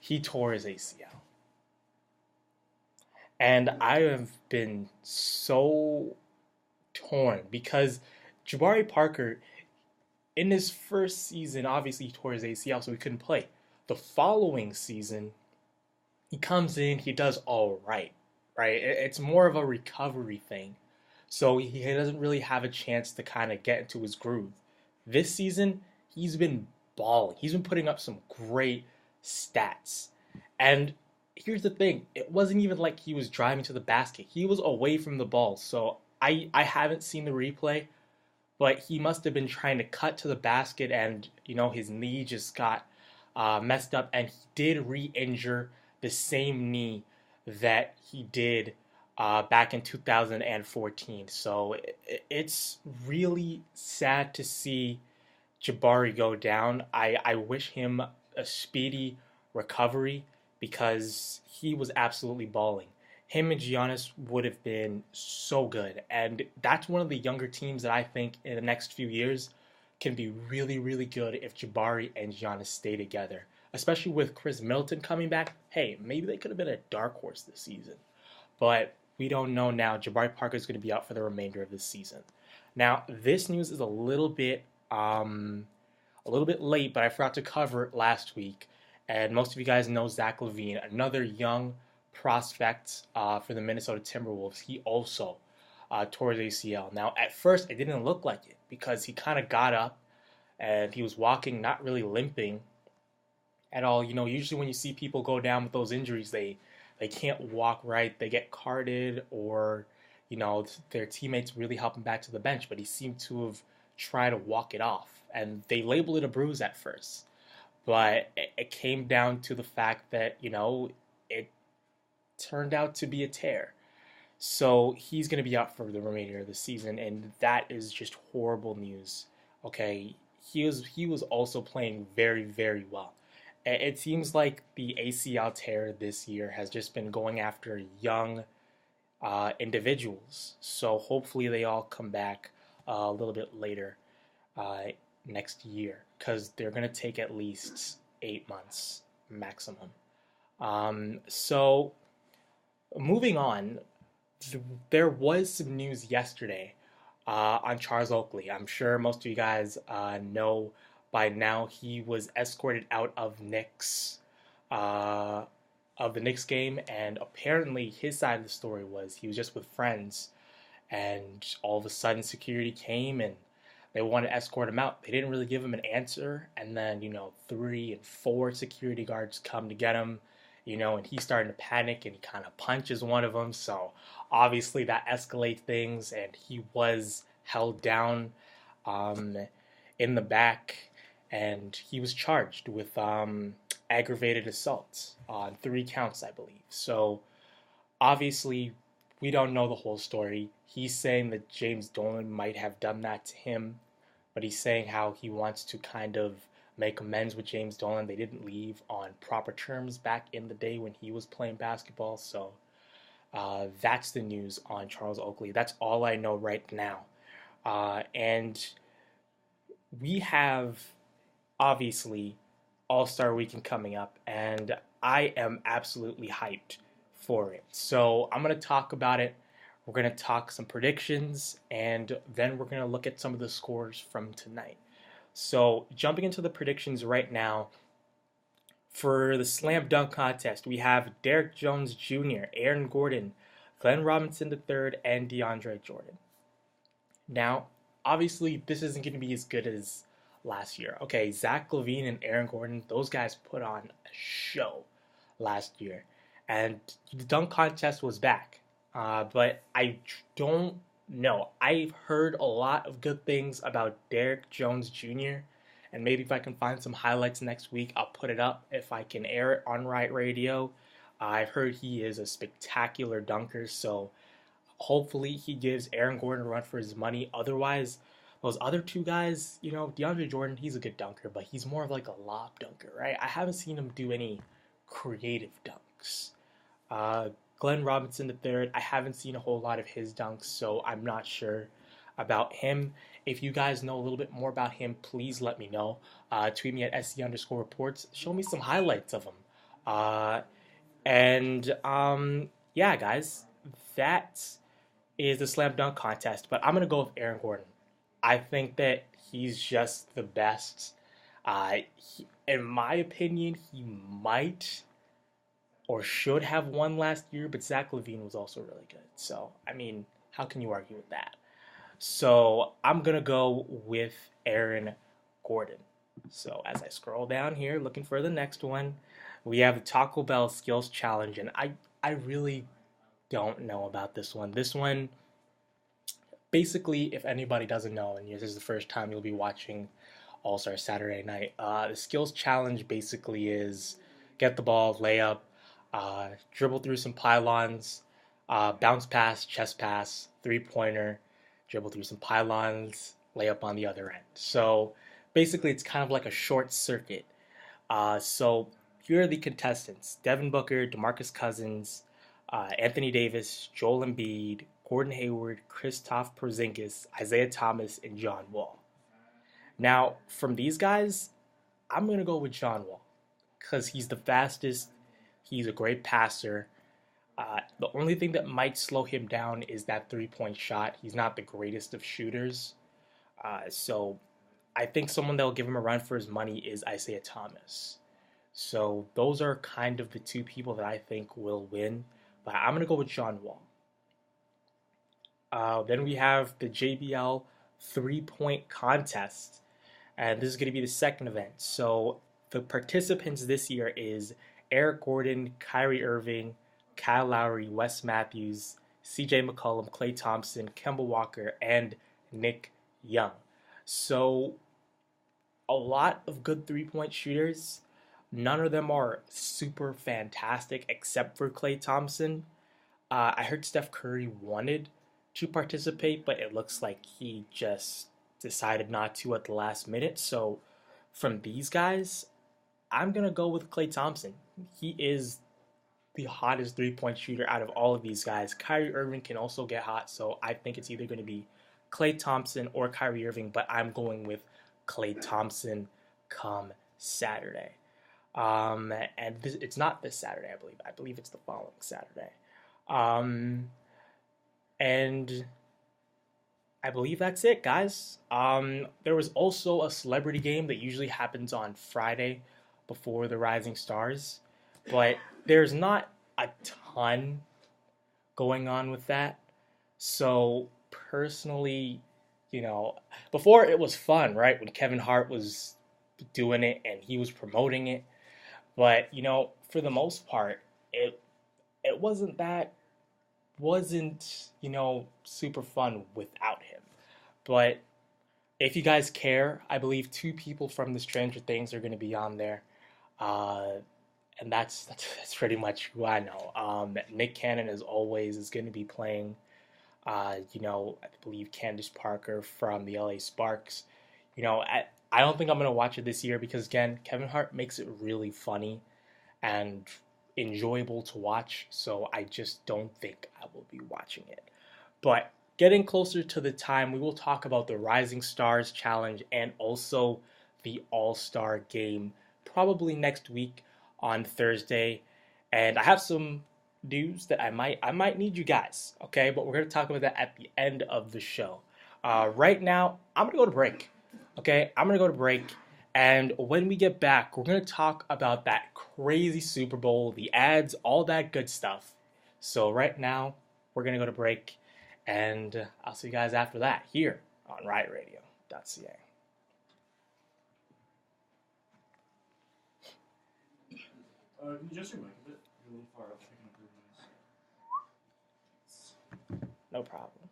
He tore his ACL. And I have been so torn because Jabari Parker, in his first season, obviously he tore his ACL, so he couldn't play. The following season, he comes in, he does all right, right? It's more of a recovery thing. So he doesn't really have a chance to kind of get into his groove. This season, he's been balling. He's been putting up some great stats. And here's the thing, it wasn't even like he was driving to the basket. He was away from the ball. So I haven't seen the replay, but he must have been trying to cut to the basket and, his knee just got messed up. And he did re injure the same knee that he did back in 2014. So it's really sad to see Jabari go down. I wish him a speedy recovery because he was absolutely balling. Him and Giannis would have been so good. And that's one of the younger teams that I think in the next few years can be really, really good if Jabari and Giannis stay together. Especially with Chris Middleton coming back. Hey, maybe they could have been a dark horse this season. But we don't know now. Jabari Parker is going to be out for the remainder of this season. Now, this news is a little bit late, but I forgot to cover it last week. And most of you guys know Zach LaVine, another young prospect for the Minnesota Timberwolves. He also tore his ACL. Now, at first, it didn't look like it because he kind of got up and he was walking, not really limping at all. Usually when you see people go down with those injuries, they can't walk right, they get carted, or their teammates really help him back to the bench. But he seemed to have tried to walk it off, and they labeled it a bruise at first. But it came down to the fact that it turned out to be a tear. So he's going to be out for the remainder of the season, and that is just horrible news. Okay, he was also playing very, very well. It seems like the ACL tear this year has just been going after young individuals. So hopefully they all come back a little bit later uh, next year because they're going to take at least 8 months maximum. So moving on, there was some news yesterday on Charles Oakley. I'm sure most of you guys know by now he was escorted out uh, of the Knicks game, and apparently his side of the story was he was just with friends, and all of a sudden security came and they wanted to escort him out. They didn't really give him an answer, and then 3 and 4 security guards come to get him, and he's starting to panic and he kind of punches one of them. So obviously that escalates things, and he was held down um, in the back, and he was charged with aggravated assault on 3 counts, I believe. So obviously, we don't know the whole story. He's saying that James Dolan might have done that to him, but he's saying how he wants to kind of make amends with James Dolan. They didn't leave on proper terms back in the day when he was playing basketball. So that's the news on Charles Oakley. That's all I know right now. And we have obviously All-Star Weekend coming up, and I am absolutely hyped for it. So I'm going to talk about it. We're going to talk some predictions, and then we're going to look at some of the scores from tonight. So jumping into the predictions right now, for the slam dunk contest, we have Derek Jones Jr., Aaron Gordon, Glenn Robinson III, and DeAndre Jordan. Now, obviously, this isn't going to be as good as last year. Okay, Zach LaVine and Aaron Gordon, those guys put on a show last year. And the dunk contest was back. But I don't know. I've heard a lot of good things about Derek Jones Jr., and maybe if I can find some highlights next week, I'll put it up if I can air it on Right Radio. I've heard he is a spectacular dunker, so hopefully he gives Aaron Gordon a run for his money. Otherwise, those other 2 guys, DeAndre Jordan, he's a good dunker, but he's more of like a lob dunker, right? I haven't seen him do any creative dunks. Glenn Robinson III, I haven't seen a whole lot of his dunks, so I'm not sure. about him. If you guys know a little bit more about him, please let me know. Tweet me at SC_reports. Show me some highlights of him. Uh, and yeah, guys, that is the slam dunk contest. But I'm gonna go with Aaron Gordon. I think that he's just the best. In my opinion, he might or should have won last year, but Zach LaVine was also really good. So, I mean, how can you argue with that? So, I'm going to go with Aaron Gordon. So, as I scroll down here looking for the next one, we have the Taco Bell Skills Challenge, and I really don't know about this one. This one, basically, if anybody doesn't know, and this is the first time you'll be watching All Star Saturday Night, the Skills Challenge basically is get the ball, layup, dribble through some pylons, bounce pass, chest pass, 3-pointer, dribble through some pylons, layup on the other end. So basically, it's kind of like a short circuit. So here are the contestants: Devin Booker, DeMarcus Cousins, Anthony Davis, Joel Embiid, Gordon Hayward, Kristaps Porzingis, Isaiah Thomas, and John Wall. Now, from these guys, I'm going to go with John Wall because he's the fastest. He's a great passer. The only thing that might slow him down is that 3-point shot. He's not the greatest of shooters. So I think someone that will give him a run for his money is Isaiah Thomas. So those are kind of the two people that I think will win. But I'm going to go with John Wall. Then we have the JBL 3-point contest. And this is going to be the second event. So the participants this year is Eric Gordon, Kyrie Irving, Kyle Lowry, Wes Matthews, CJ McCollum, Klay Thompson, Kemba Walker, and Nick Young. So a lot of good 3-point shooters. None of them are super fantastic except for Klay Thompson. I heard Steph Curry wanted to participate, but it looks like he just decided not to at the last minute. So from these guys, I'm going to go with Klay Thompson. He is the hottest 3-point shooter out of all of these guys. Kyrie Irving can also get hot, so I think it's either going to be Klay Thompson or Kyrie Irving, but I'm going with Klay Thompson come Saturday. And it's not this Saturday, I believe. I believe it's the following Saturday. And I believe that's it, guys. There was also a celebrity game that usually happens on Friday before the Rising Stars, but there's not a ton going on with that. So personally, before it was fun, right? When Kevin Hart was doing it and he was promoting it, but for the most part, it wasn't super fun without him. But if you guys care, I believe 2 people from the Stranger Things are going to be on there. And that's pretty much who I know. Nick Cannon, as always, is going to be playing. I believe Candace Parker from the LA Sparks. I don't think I'm going to watch it this year because, again, Kevin Hart makes it really funny and enjoyable to watch. So I just don't think I will be watching it. But getting closer to the time, we will talk about the Rising Stars Challenge and also the All-Star Game probably next week on Thursday. And I have some news that I might need you guys, okay? But we're going to talk about that at the end of the show. Right now, I'm going to go to break, okay? I'm going to go to break. And when we get back, we're going to talk about that crazy Super Bowl, the ads, all that good stuff. So right now, we're going to go to break. And I'll see you guys after that here on RiotRadio.ca. Can you just your mic a bit? You're a little far up. No problem.